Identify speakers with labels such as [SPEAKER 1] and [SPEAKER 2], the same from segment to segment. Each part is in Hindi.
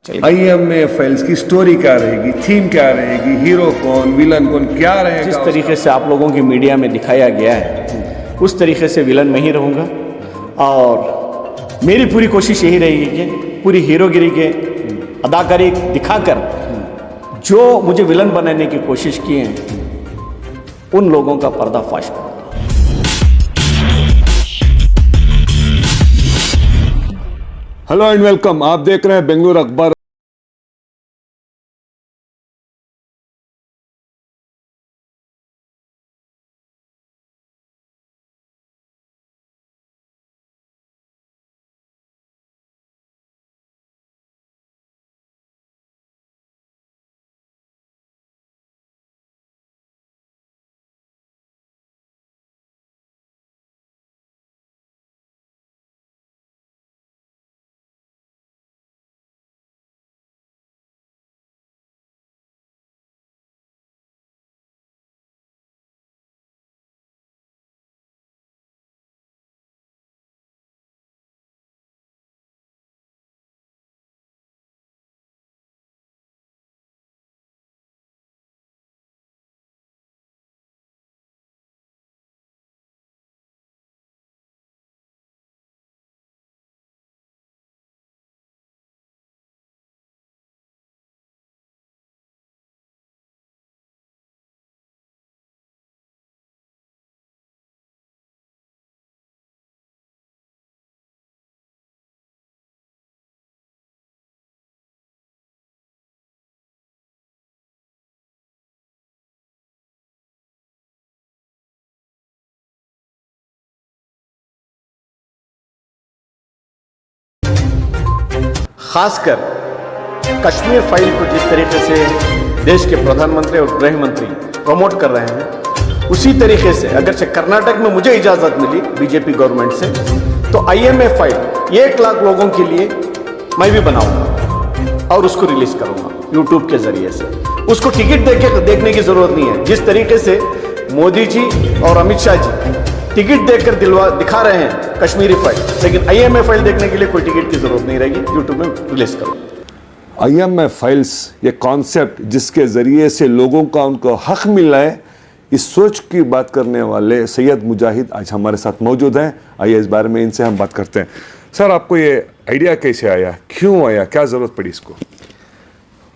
[SPEAKER 1] आईएमए फाइल्स की स्टोरी क्या रहेगी, थीम क्या रहेगी, हीरो कौन, विलन कौन, क्या रहेगा?
[SPEAKER 2] जिस तरीके से आप लोगों की मीडिया में दिखाया गया है उस तरीके से विलन में ही रहूँगा। और मेरी पूरी कोशिश यही रहेगी कि पूरी हीरोगिरी के अदाकारी दिखाकर जो मुझे विलन बनाने की कोशिश की है उन लोगों का पर्दाफाश करूँ।
[SPEAKER 1] हेलो एंड वेलकम, आप देख रहे हैं बेंगलुरु अखबार।
[SPEAKER 2] खासकर कश्मीर फाइल को जिस तरीके से देश के प्रधानमंत्री और गृह मंत्री प्रमोट कर रहे हैं उसी तरीके से अगरचे कर्नाटक में मुझे इजाज़त मिली बीजेपी गवर्नमेंट से तो आईएमए फाइल 1 लाख लोगों के लिए मैं भी बनाऊंगा और उसको रिलीज़ करूंगा यूट्यूब के ज़रिए से। उसको टिकट देखने की ज़रूरत नहीं है। जिस तरीके से मोदी जी और अमित शाह जी टिकट देखकर दिखा रहे हैं कश्मीरी फाइल, लेकिन आईएमए फाइल देखने के लिए कोई टिकट की जरूरत नहीं रहेगी। यूट्यूब में रिलीज करो
[SPEAKER 1] आईएमए फाइल्स, ये कॉन्सेप्ट जिसके जरिए से लोगों का उनको हक मिला है, इस सोच की बात करने वाले सैयद मुजाहिद आज हमारे साथ मौजूद हैं। आइए इस बारे में इनसे हम बात करते हैं। सर, आपको ये आइडिया कैसे आया, क्यों आया, क्या ज़रूरत पड़ी इसको?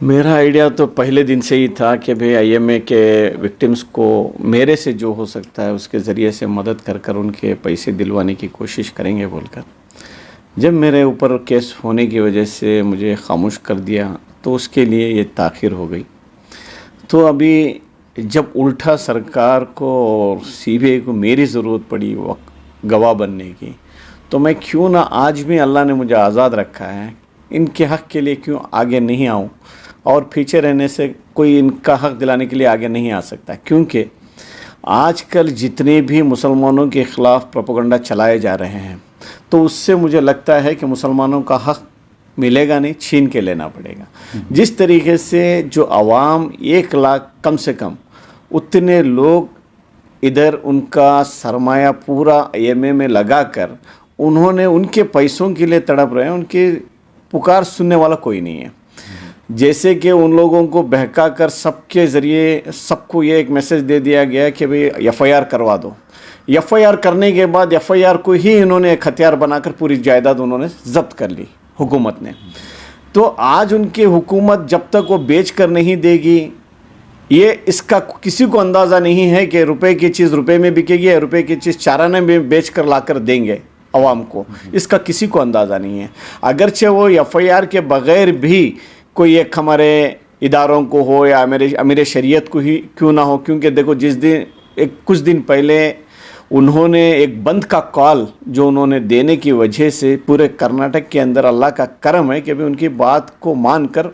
[SPEAKER 2] मेरा आइडिया तो पहले दिन से ही था कि भाई आईएमए के विक्टिम्स को मेरे से जो हो सकता है उसके ज़रिए से मदद कर कर उनके पैसे दिलवाने की कोशिश करेंगे बोलकर। जब मेरे ऊपर केस होने की वजह से मुझे खामोश कर दिया तो उसके लिए ये ताख़ीर हो गई। तो अभी जब उल्टा सरकार को और सीबीआई को मेरी ज़रूरत पड़ी गवाह बनने की, तो मैं क्यों ना, आज भी अल्लाह ने मुझे आज़ाद रखा है, इनके हक़ के लिए क्यों आगे नहीं आऊँ और पीछे रहने से कोई इनका हक़ दिलाने के लिए आगे नहीं आ सकता। क्योंकि आजकल जितने भी मुसलमानों के ख़िलाफ़ प्रोपेगेंडा चलाए जा रहे हैं तो उससे मुझे लगता है कि मुसलमानों का हक़ मिलेगा नहीं, छीन के लेना पड़ेगा। जिस तरीके से जो आवाम 1 लाख कम से कम उतने लोग इधर उनका सरमाया पूरा आईएमए में लगा कर उन्होंने उनके पैसों के लिए तड़प रहे हैं, उनकी पुकार सुनने वाला कोई नहीं है। जैसे कि उन लोगों को बहका कर सबके ज़रिए सबको ये एक मैसेज दे दिया गया कि भाई एफआईआर करवा दो। एफआईआर करने के बाद एफआईआर को ही इन्होंने एक हथियार बनाकर पूरी जायदाद उन्होंने जब्त कर ली हुकूमत ने। तो आज उनकी हुकूमत जब तक वो बेच कर नहीं देगी, ये इसका किसी को अंदाज़ा नहीं है कि रुपए की चीज़ रुपए में बिकेगी या रुपए की चीज़ चाराने में बेच कर ला कर देंगे अवाम को, इसका किसी को अंदाज़ा नहीं है। अगरचे वो एफआईआर के बग़ैर भी कोई एक हमारे इदारों को हो या अमीर शरीयत को ही क्यों ना हो, क्योंकि देखो जिस दिन कुछ दिन पहले उन्होंने एक बंद का कॉल जो उन्होंने देने की वजह से पूरे कर्नाटक के अंदर अल्लाह का करम है कि भी उनकी बात को मानकर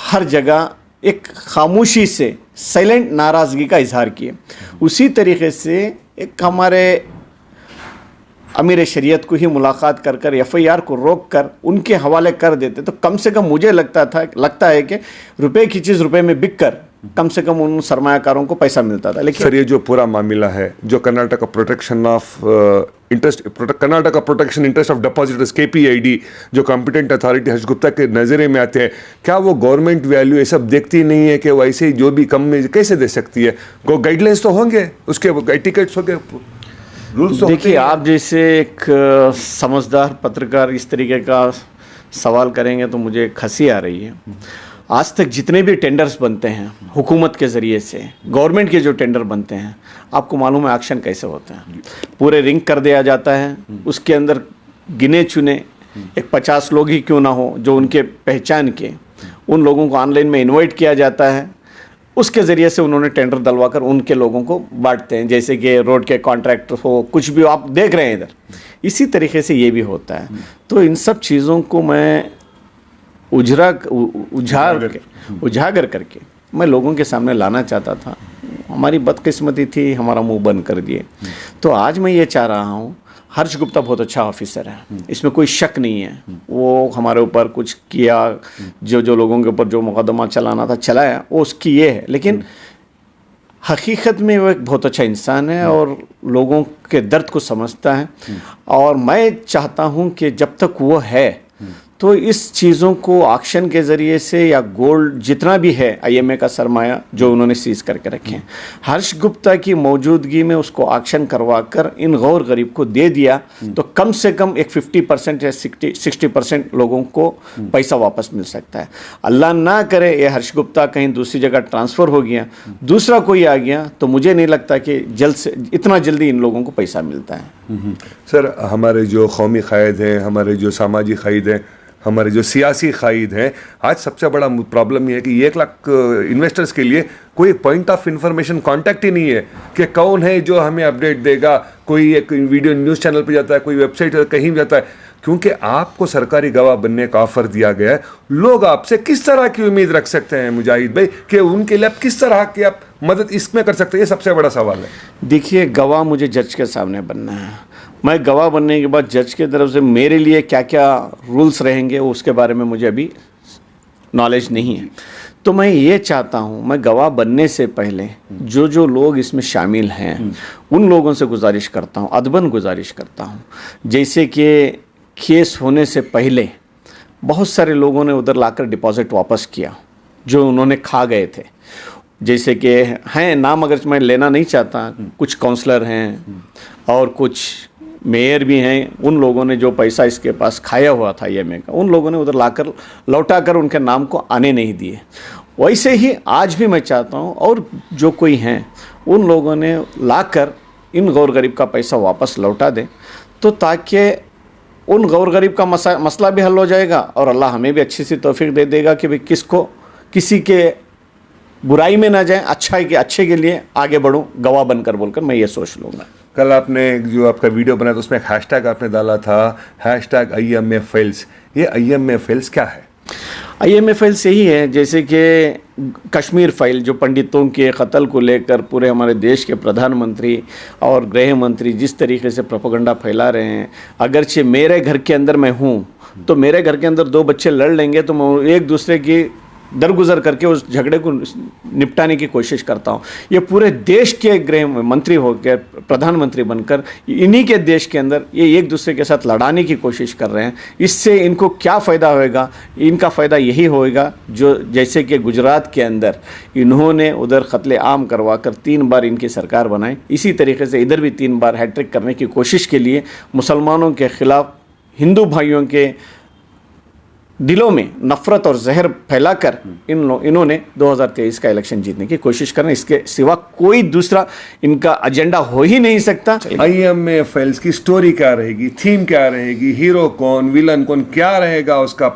[SPEAKER 2] हर जगह एक खामोशी से साइलेंट नाराज़गी का इजहार किए। उसी तरीके से एक हमारे अमीर शरीयत को ही मुलाकात कर कर एफआईआर को रोक कर उनके हवाले कर देते तो कम से कम मुझे लगता है कि रुपए की चीज़ रुपए में बिक कर कम से कम उन सरमायाकारों को पैसा मिलता था। लेकिन
[SPEAKER 1] सर, ये जो पूरा मामला है, जो Karnataka protection of Karnataka protection interest of depositors KPID, जो कॉम्पिटेंट अथॉरिटी हर्ष गुप्ता के नज़रे में आते हैं, क्या वो गवर्नमेंट वैल्यू ये सब देखती नहीं है कि वो ऐसे ही जो भी कम में कैसे दे सकती है? को गाइडलाइंस तो होंगे, उसके टिकट्स होंगे, रूल्स तो
[SPEAKER 2] देखिए, आप जैसे एक समझदार पत्रकार इस तरीके का सवाल करेंगे तो मुझे हंसी आ रही है। आज तक जितने भी टेंडर्स बनते हैं हुकूमत के ज़रिए से, गवर्नमेंट के जो टेंडर बनते हैं, आपको मालूम है एक्शन कैसे होता है? पूरे रिंग कर दिया जाता है, उसके अंदर गिने चुने एक 50 लोग ही क्यों ना हो जो उनके पहचान के, उन लोगों को ऑनलाइन में इनवाइट किया जाता है, उसके ज़रिए से उन्होंने टेंडर डलवाकर उनके लोगों को बांटते हैं। जैसे कि रोड के कॉन्ट्रैक्टर हो, कुछ भी आप देख रहे हैं इधर, इसी तरीके से ये भी होता है। तो इन सब चीज़ों को मैं उजागर करके मैं लोगों के सामने लाना चाहता था। हमारी बदकिस्मती थी, हमारा मुंह बंद कर दिए। तो आज मैं ये चाह रहा हूँ, हर्ष गुप्ता बहुत अच्छा ऑफिसर है, इसमें कोई शक नहीं है। वो हमारे ऊपर कुछ किया, जो लोगों के ऊपर जो मुकदमा चलाना था चलाया, वो उसकी ये है, लेकिन हकीकत में वो एक बहुत अच्छा इंसान है और लोगों के दर्द को समझता है। और मैं चाहता हूँ कि जब तक वो है तो इस चीज़ों को ऑक्शन के ज़रिए से या गोल्ड जितना भी है IMA का सरमाया जो उन्होंने सीज करके रखे हैं, हर्ष गुप्ता की मौजूदगी में उसको ऑक्शन करवा कर इन गौर गरीब को दे दिया तो कम से कम एक 50% या 60% लोगों को पैसा वापस मिल सकता है। अल्लाह ना करे ये हर्ष गुप्ता कहीं दूसरी जगह ट्रांसफ़र हो गया, दूसरा कोई आ गया, तो मुझे नहीं लगता कि इतना जल्दी इन लोगों को पैसा मिलता है।
[SPEAKER 1] सर, हमारे जो कौमी क़ायद हैं, हमारे जो सामाजिक क़ायद हैं, हमारे जो सियासी क़ायद हैं, आज सबसे बड़ा प्रॉब्लम ये है कि 1 लाख इन्वेस्टर्स के लिए कोई पॉइंट ऑफ इंफॉर्मेशन कांटेक्ट ही नहीं है कि कौन है जो हमें अपडेट देगा। कोई एक वीडियो न्यूज़ चैनल पे जाता है, कोई वेबसाइट कहीं भी जाता है, क्योंकि आपको सरकारी गवाह बनने का ऑफर दिया गया है। लोग आपसे किस तरह की उम्मीद रख सकते हैं मुजाहिद भाई कि उनके लिए आप किस तरह की आप मदद इसमें कर सकते हैं? ये सबसे बड़ा सवाल है।
[SPEAKER 2] देखिए, गवाह मुझे जज के सामने बनना है। मैं गवाह बनने के बाद जज की तरफ से मेरे लिए क्या क्या रूल्स रहेंगे उसके बारे में मुझे अभी नॉलेज नहीं है। तो मैं ये चाहता हूँ, मैं गवाह बनने से पहले जो लोग इसमें शामिल हैं उन लोगों से गुजारिश करता हूँ, अदबन गुजारिश करता हूँ, जैसे कि केस होने से पहले बहुत सारे लोगों ने उधर लाकर डिपॉजिट वापस किया जो उन्होंने खा गए थे। जैसे कि हैं, नाम अगर मैं लेना नहीं चाहता, कुछ काउंसलर हैं और कुछ मेयर भी हैं, उन लोगों ने जो पैसा इसके पास खाया हुआ था IMA का, उन लोगों ने उधर लाकर लौटाकर उनके नाम को आने नहीं दिए। वैसे ही आज भी मैं चाहता हूँ और जो कोई हैं उन लोगों ने लाकर इन गौर गरीब का पैसा वापस लौटा दें, तो ताकि उन गौर गरीब का मसला भी हल हो जाएगा और अल्लाह हमें भी अच्छी सी तौफीक दे देगा कि भाई किसी के बुराई में ना जाए, अच्छे के लिए आगे बढ़ूं गवाह बनकर, बोलकर मैं ये सोच लूँगा।
[SPEAKER 1] कल आपने जो आपका वीडियो बनाया था उसमें एक हैशटैग आपने डाला था, #IMA फाइल्स। ये IMA फाइल्स क्या है?
[SPEAKER 2] IMA फाइल्स यही है, जैसे कि कश्मीर फाइल जो पंडितों के कत्ल को लेकर पूरे हमारे देश के प्रधानमंत्री और गृह मंत्री जिस तरीके से प्रोपेगेंडा फैला रहे हैं। अगरचे मेरे घर के अंदर मैं हूँ तो मेरे घर के अंदर 2 बच्चे लड़ लेंगे तो मैं एक दूसरे की दरगुजर करके उस झगड़े को निपटाने की कोशिश करता हूँ। ये पूरे देश के गृह मंत्री होकर प्रधानमंत्री बनकर इन्हीं के देश के अंदर ये एक दूसरे के साथ लड़ाने की कोशिश कर रहे हैं। इससे इनको क्या फ़ायदा होएगा? इनका फ़ायदा यही होएगा जो जैसे कि गुजरात के अंदर इन्होंने उधर कत्ले आम करवा कर 3 बार इनकी सरकार बनाई, इसी तरीके से इधर भी 3 बार हैट्रिक करने की कोशिश के लिए मुसलमानों के ख़िलाफ़ हिंदू भाइयों के दिलों में नफरत और जहर फैलाकर इन्होंने 2023 का इलेक्शन जीतने की कोशिश करना, इसके सिवा कोई दूसरा इनका एजेंडा हो ही नहीं सकता।
[SPEAKER 1] IMA फाइल्स की स्टोरी क्या रहेगी, थीम क्या रहेगी, हीरो कौन, विलन कौन, क्या रहेगा उसका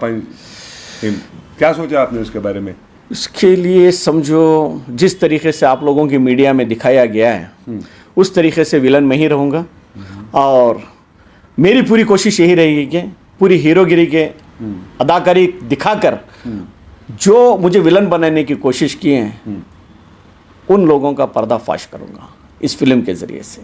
[SPEAKER 1] क्या सोचा आपने उसके बारे में?
[SPEAKER 2] इसके लिए समझो जिस तरीके से आप लोगों की मीडिया में दिखाया गया है उस तरीके से विलन में ही रहूँगा और मेरी पूरी कोशिश यही रहेगी कि पूरी हीरोगिरी के अदाकारी दिखाकर जो मुझे विलन बनाने की कोशिश किए हैं उन लोगों का पर्दाफाश करूंगा इस फिल्म के ज़रिए से।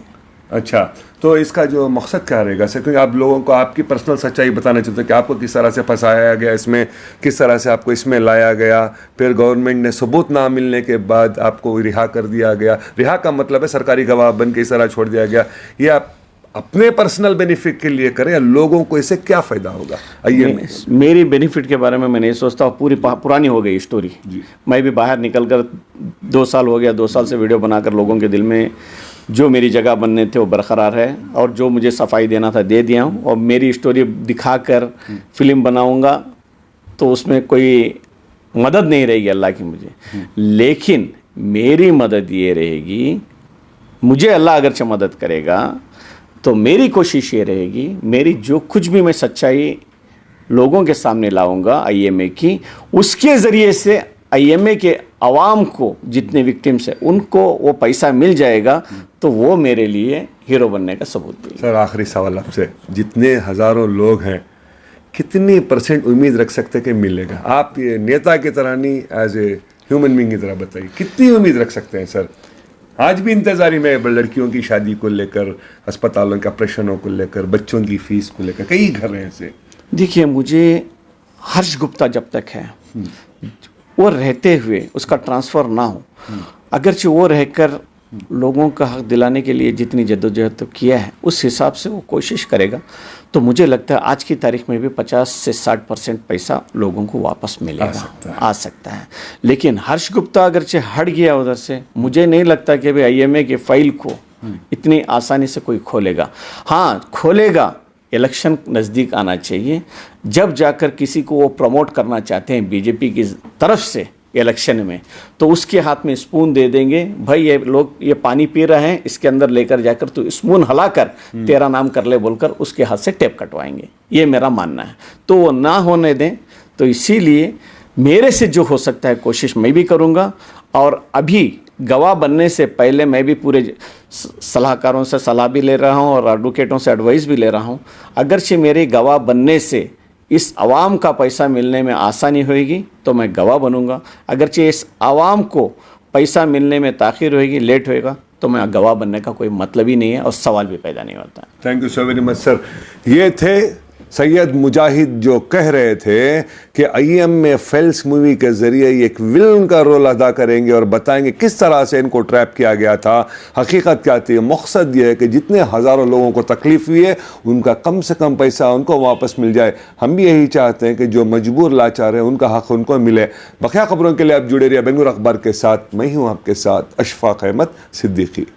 [SPEAKER 1] अच्छा, तो इसका जो मकसद क्या रहेगा सर? क्योंकि आप लोगों को आपकी पर्सनल सच्चाई बताना चाहते हैं कि आपको किस तरह से फंसाया गया इसमें, किस तरह से आपको इसमें लाया गया, फिर गवर्नमेंट ने सबूत ना मिलने के बाद आपको रिहा कर दिया गया। रिहा का मतलब है सरकारी गवाह बन के इस तरह छोड़ दिया गया। ये आप अपने पर्सनल बेनिफिट के लिए करें या लोगों को इससे क्या फ़ायदा होगा? आइए,
[SPEAKER 2] मेरी बेनिफिट के बारे में मैं नहीं सोचता। पूरी पुरानी हो गई स्टोरी। मैं भी बाहर निकल कर 2 साल हो गया, 2 साल से वीडियो बनाकर लोगों के दिल में जो मेरी जगह बनने थे वो बरकरार है, और जो मुझे सफाई देना था दे दिया हूँ। और मेरी स्टोरी दिखाकर फिल्म बनाऊँगा तो उसमें कोई मदद नहीं रहेगी अल्लाह की मुझे, लेकिन मेरी मदद ये रहेगी, मुझे अल्लाह अगरचे मदद करेगा तो मेरी कोशिश ये रहेगी, मेरी जो कुछ भी मैं सच्चाई लोगों के सामने लाऊंगा आईएमए की, उसके ज़रिए से आईएमए के आवाम को, जितने विक्टिम्स हैं उनको वो पैसा मिल जाएगा, तो वो मेरे लिए हीरो बनने का सबूत देगा।
[SPEAKER 1] सर आखिरी सवाल आपसे, जितने हज़ारों लोग हैं कितनी % उम्मीद रख सकते हैं कि मिलेगा? आप ये नेता की तरह नहीं, एज ए ह्यूमन बीइंग की तरह बताइए, कितनी उम्मीद रख सकते हैं सर? आज भी इंतज़ारी में लड़कियों की शादी को लेकर, अस्पतालों के ऑपरेशनों को लेकर, बच्चों की फीस को लेकर, कई घर हैं ऐसे।
[SPEAKER 2] देखिए, मुझे हर्ष गुप्ता जब तक है वो रहते हुए उसका ट्रांसफ़र ना हो, अगरचे वो रहकर लोगों का हक दिलाने के लिए जितनी जद्दोजहद तो किया है उस हिसाब से वो कोशिश करेगा, तो मुझे लगता है आज की तारीख में भी 50 से 60% पैसा लोगों को वापस मिलेगा, आ सकता है। लेकिन हर्ष गुप्ता अगरचे हट गया उधर से, मुझे नहीं लगता कि भाई आईएमए के फाइल को इतनी आसानी से कोई खोलेगा। हाँ, खोलेगा, इलेक्शन नज़दीक आना चाहिए, जब जाकर किसी को वो प्रमोट करना चाहते हैं बीजेपी की तरफ से इलेक्शन में, तो उसके हाथ में स्पून दे देंगे, भाई ये लोग ये पानी पी रहे हैं, इसके अंदर लेकर जाकर तो स्पून हिलाकर तेरा नाम कर ले बोलकर उसके हाथ से टेप कटवाएंगे। ये मेरा मानना है, तो वो ना होने दें। तो इसीलिए मेरे से जो हो सकता है कोशिश मैं भी करूँगा, और अभी गवाह बनने से पहले मैं भी पूरे सलाहकारों से सलाह भी ले रहा हूँ और एडवोकेटों से एडवाइस भी ले रहा हूँ। अगरचे मेरे गवाह बनने से इस आवाम का पैसा मिलने में आसानी होगी तो मैं गवाह बनूंगा, अगरचे इस आवाम को पैसा मिलने में ताख़ीर होगी, लेट होएगा, तो मैं गवाह बनने का कोई मतलब ही नहीं है और सवाल भी पैदा नहीं होता।
[SPEAKER 1] Thank you so very much sir. ये थे सैयद मुजाहिद जो कह रहे थे कि आईएमए फेल्स मूवी के ज़रिए एक विलन का रोल अदा करेंगे और बताएंगे किस तरह से इनको ट्रैप किया गया था, हकीकत क्या थी। मकसद ये है कि जितने हज़ारों लोगों को तकलीफ़ हुई है उनका कम से कम पैसा उनको वापस मिल जाए। हम भी यही चाहते हैं कि जो मजबूर लाचार है उनका हक़ उनको मिले। बकिया खबरों के लिए आप जुड़े रहिए बेंगलुरु अखबार के साथ। मैं हूँ आपके साथ अशफाक अहमद सिद्दीकी।